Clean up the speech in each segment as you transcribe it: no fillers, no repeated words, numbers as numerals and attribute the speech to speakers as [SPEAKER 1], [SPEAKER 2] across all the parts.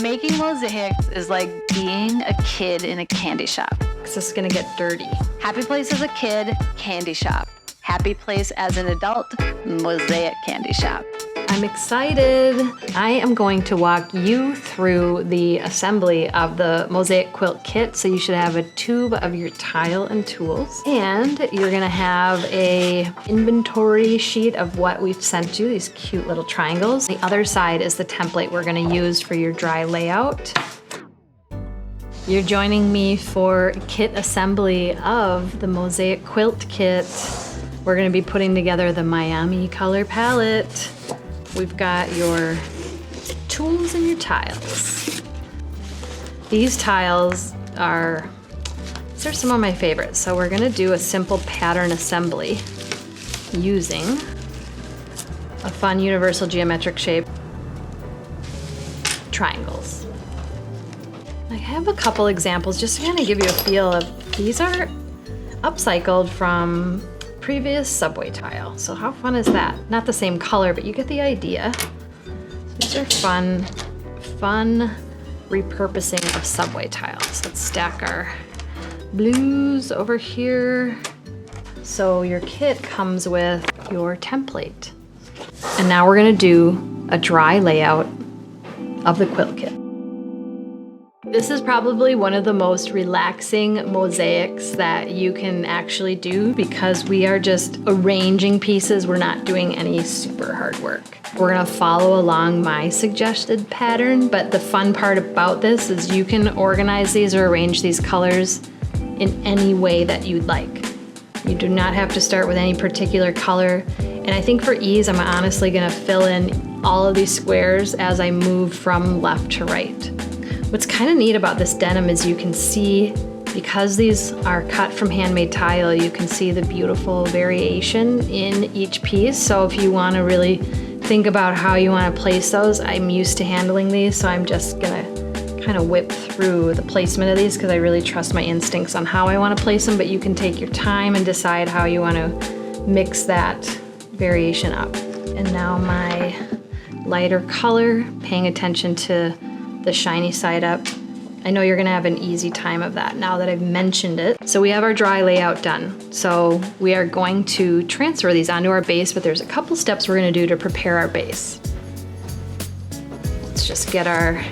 [SPEAKER 1] Making mosaics is like being a kid in a candy shop.
[SPEAKER 2] This is gonna get dirty.
[SPEAKER 1] Happy place as a kid, candy shop. Happy place as an adult, mosaic candy shop.
[SPEAKER 2] I'm excited. I am going to walk you through the assembly of the Mosaic Quilt kit. So you should have a tube of your tile and tools. And you're gonna have a inventory sheet of what we've sent you, these cute little triangles. The other side is the template we're gonna use for your dry layout. You're joining me for kit assembly of the Mosaic Quilt kit. We're gonna be putting together the Miami color palette. We've got your tools and your tiles. These tiles these are some of my favorites. So we're gonna do a simple pattern assembly using a fun universal geometric shape, triangles. I have a couple examples just to kind of give you a feel of, these are upcycled from previous subway tile. So how fun is that? Not the same color, but you get the idea. These are fun repurposing of subway tiles. Let's stack our blues over here. So your kit comes with your template. And now we're gonna do a dry layout of the quilt kit. This is probably one of the most relaxing mosaics that you can actually do because we are just arranging pieces. We're not doing any super hard work. We're gonna follow along my suggested pattern, but the fun part about this is you can organize these or arrange these colors in any way that you'd like. You do not have to start with any particular color. And I think for ease, I'm honestly gonna fill in all of these squares as I move from left to right. What's kind of neat about this denim is you can see, because these are cut from handmade tile, you can see the beautiful variation in each piece. So if you want to really think about how you want to place those, I'm used to handling these, so I'm just gonna kind of whip through the placement of these because I really trust my instincts on how I want to place them, but you can take your time and decide how you want to mix that variation up. And now my lighter color, paying attention to the shiny side up. I know you're gonna have an easy time of that now that I've mentioned it. So we have our dry layout done. So we are going to transfer these onto our base, but there's a couple steps we're gonna do to prepare our base. Let's just get our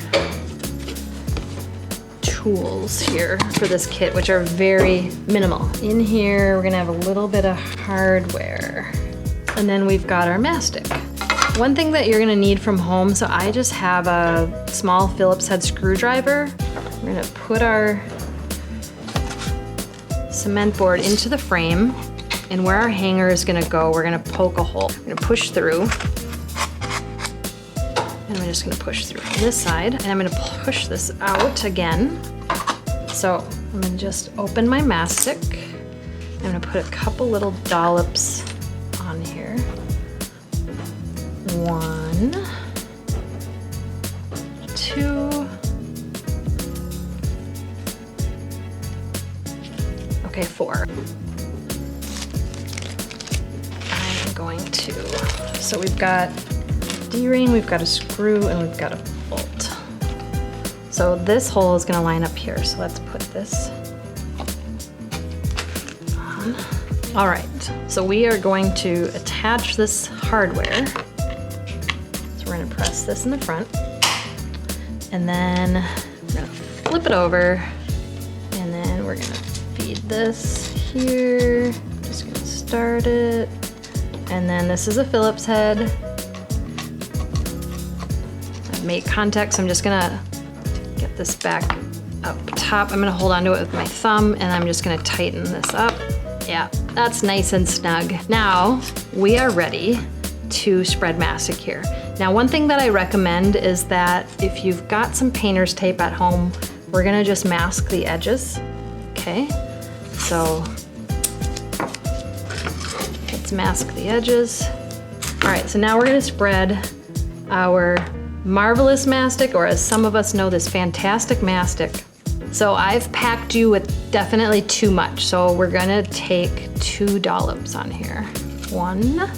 [SPEAKER 2] tools here for this kit, which are very minimal. In here, we're gonna have a little bit of hardware. And then we've got our mastic. One thing that you're gonna need from home, so I just have a small Phillips head screwdriver. We're gonna put our cement board into the frame, and where our hanger is gonna go, we're gonna poke a hole. We're gonna push through, and I'm just gonna push through on this side, and I'm gonna push this out again. So I'm gonna just open my mastic. I'm gonna put a couple little dollops on here. 1, 2, okay, 4. I'm going to, so we've got D-ring, we've got a screw, and we've got a bolt. So this hole is gonna line up here, so let's put this on. All right, so we are going to attach this hardware. We're gonna press this in the front, and then we're gonna flip it over, and then we're gonna feed this here. Just gonna start it, and then this is a Phillips head. I've made contact, so I'm just gonna get this back up top. I'm gonna hold onto it with my thumb, and I'm just gonna tighten this up. Yeah, that's nice and snug. Now we are ready to spread mastic here. Now, one thing that I recommend is that if you've got some painter's tape at home, we're gonna just mask the edges, okay? So let's mask the edges. All right, so now we're gonna spread our marvelous mastic, or as some of us know, this fantastic mastic. So I've packed you with definitely too much, so we're gonna take 2 dollops on here. 1,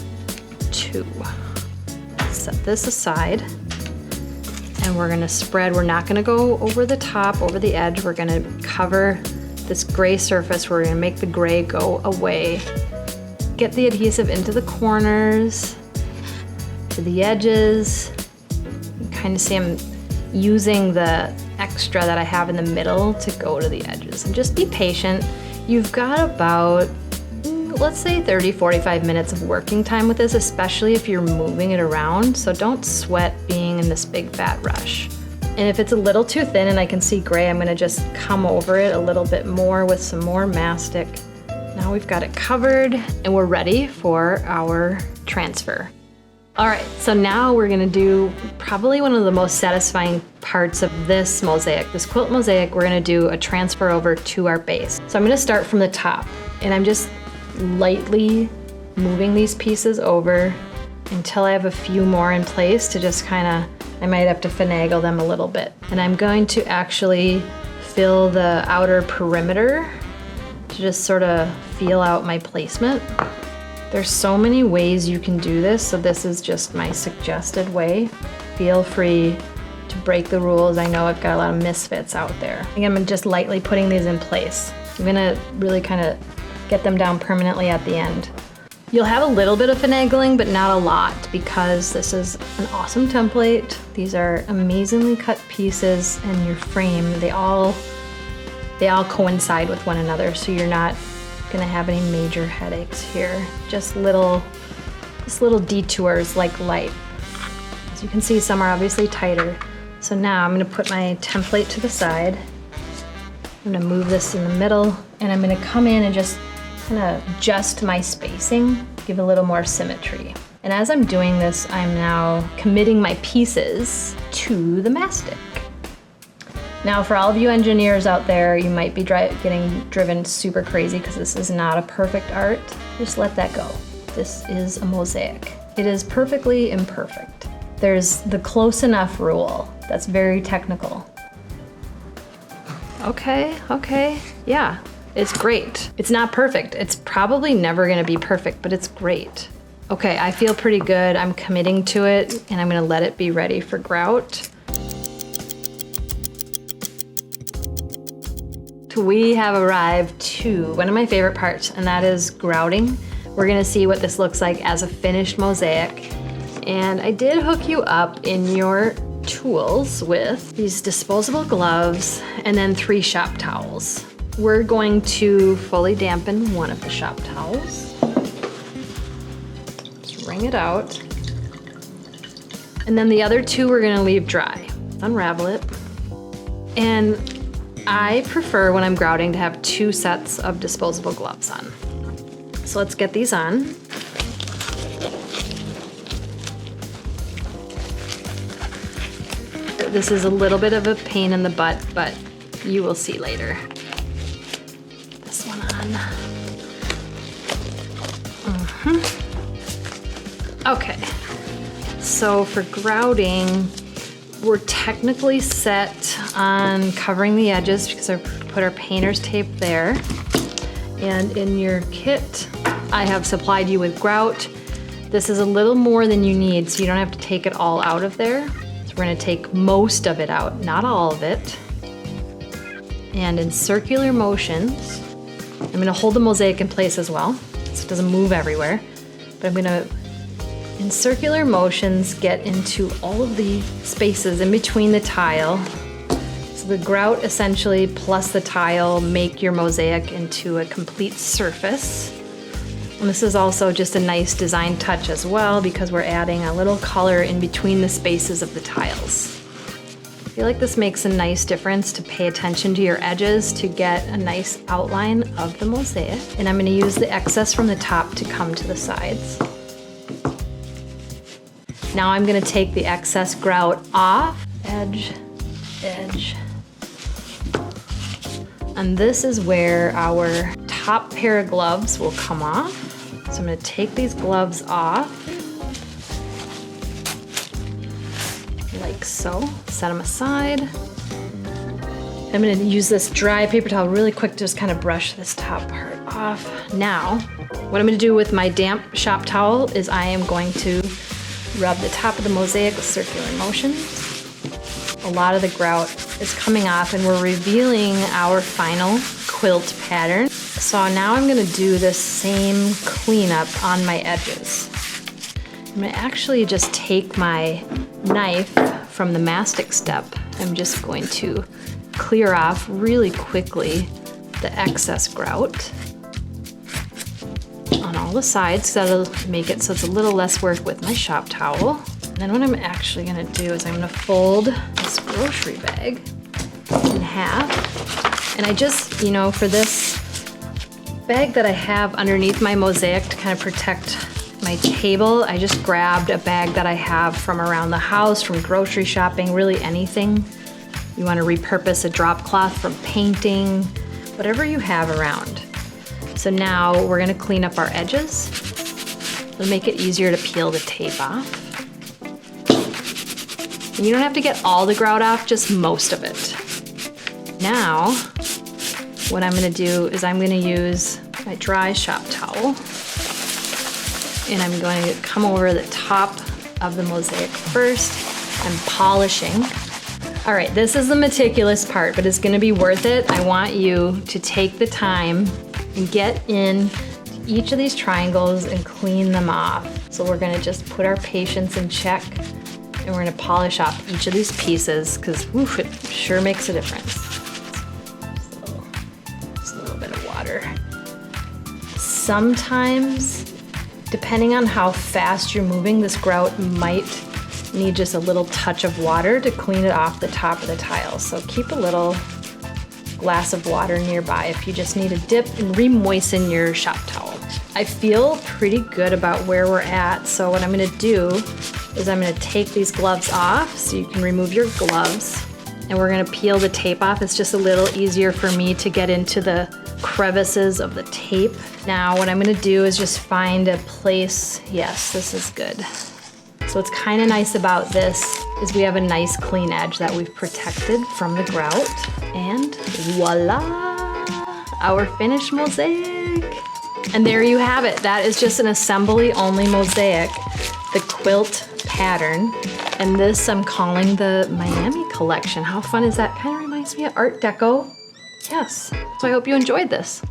[SPEAKER 2] 2. Set this aside, and and we're gonna spread. We're not gonna go over the top, over the edge. We're gonna cover this gray surface. We're gonna make the gray go away. Get the adhesive into the corners, to the edges. You kind of see I'm using the extra that I have in the middle to go to the edges. And just be patient. You've got about, let's say 30, 45 minutes of working time with this, especially if you're moving it around. So don't sweat being in this big fat rush. And if it's a little too thin and I can see gray, I'm gonna just come over it a little bit more with some more mastic. Now we've got it covered and we're ready for our transfer. All right, so now we're gonna do probably one of the most satisfying parts of this mosaic, this quilt mosaic. We're gonna do a transfer over to our base. So I'm gonna start from the top, and I'm just lightly moving these pieces over until I have a few more in place to just kinda, I might have to finagle them a little bit. And I'm going to actually fill the outer perimeter to just sort of feel out my placement. There's so many ways you can do this, so this is just my suggested way. Feel free to break the rules. I know I've got a lot of misfits out there. Again, I'm just lightly putting these in place. I'm gonna really kind of get them down permanently at the end. You'll have a little bit of finagling, but not a lot, because this is an awesome template. These are amazingly cut pieces, and your frame, they all coincide with one another, so you're not gonna have any major headaches here. Just little detours like light. As you can see, some are obviously tighter. So now I'm gonna put my template to the side. I'm gonna move this in the middle, and I'm gonna come in and just kind of adjust my spacing, give a little more symmetry. And as I'm doing this, I'm now committing my pieces to the mastic. Now, for all of you engineers out there, you might be getting driven super crazy because this is not a perfect art. Just let that go. This is a mosaic. It is perfectly imperfect. There's the close enough rule that's very technical. Okay, yeah, it's great. It's not perfect. It's probably never gonna be perfect, but it's great. Okay, I feel pretty good. I'm committing to it, and I'm gonna let it be ready for grout. We have arrived to one of my favorite parts, and that is grouting. We're gonna see what this looks like as a finished mosaic. And I did hook you up in your tools with these disposable gloves and then 3 shop towels. We're going to fully dampen one of the shop towels. Just wring it out. And then the other 2 we're gonna leave dry. Unravel it. And I prefer when I'm grouting to have 2 sets of disposable gloves on. So let's get these on. This is a little bit of a pain in the butt, but you will see later. This one on. Okay, so for grouting, we're technically set on covering the edges because I put our painter's tape there. And in your kit, I have supplied you with grout. This is a little more than you need, so you don't have to take it all out of there. So we're gonna take most of it out, not all of it. And in circular motions, I'm gonna hold the mosaic in place as well, so it doesn't move everywhere. But I'm gonna, in circular motions, get into all of the spaces in between the tile. So the grout essentially plus the tile make your mosaic into a complete surface. And this is also just a nice design touch as well because we're adding a little color in between the spaces of the tiles. I feel like this makes a nice difference to pay attention to your edges to get a nice outline of the mosaic. And I'm gonna use the excess from the top to come to the sides. Now I'm gonna take the excess grout off, edge, edge. And this is where our top pair of gloves will come off. So I'm gonna take these gloves off, like so, set them aside. I'm gonna use this dry paper towel really quick to just kind of brush this top part off. Now, what I'm gonna do with my damp shop towel is I am going to rub the top of the mosaic with circular motions. a lot of the grout is coming off and we're revealing our final quilt pattern. So now I'm gonna do this same cleanup on my edges. I'm gonna actually just take my knife from the mastic step. I'm just going to clear off really quickly the excess grout on all the sides. That'll make it so it's a little less work with my shop towel. And then what I'm actually gonna do is I'm gonna fold this grocery bag in half. And I just, you know, for this bag that I have underneath my Mosaic to kind of protect my table, I just grabbed a bag that I have from around the house, from grocery shopping, really anything. You want to repurpose a drop cloth from painting, whatever you have around. So now we're going to clean up our edges. It'll make it easier to peel the tape off. And you don't have to get all the grout off, just most of it. Now, what I'm going to do is I'm going to use my dry shop towel. And I'm going to come over the top of the Mosaic first. I'm polishing. All right, this is the meticulous part, but it's gonna be worth it. I want you to take the time and get in each of these triangles and clean them off. So we're gonna just put our patience in check and we're gonna polish off each of these pieces because it sure makes a difference. So, just a little bit of water. Sometimes, depending on how fast you're moving, this grout might need just a little touch of water to clean it off the top of the tile. So keep a little glass of water nearby if you just need a dip and re-moisten your shop towel. I feel pretty good about where we're at, so what I'm gonna do is I'm gonna take these gloves off so you can remove your gloves, and we're gonna peel the tape off. It's just a little easier for me to get into the crevices of the tape. Now what I'm gonna do is just find a place, yes, this is good. So what's kind of nice about this is we have a nice clean edge that we've protected from the grout. And voila, our finished mosaic. And there you have it. That is just an assembly only mosaic, the quilt pattern. And this I'm calling the Miami collection. How fun is that? Kind of reminds me of Art Deco. Yes, so I hope you enjoyed this.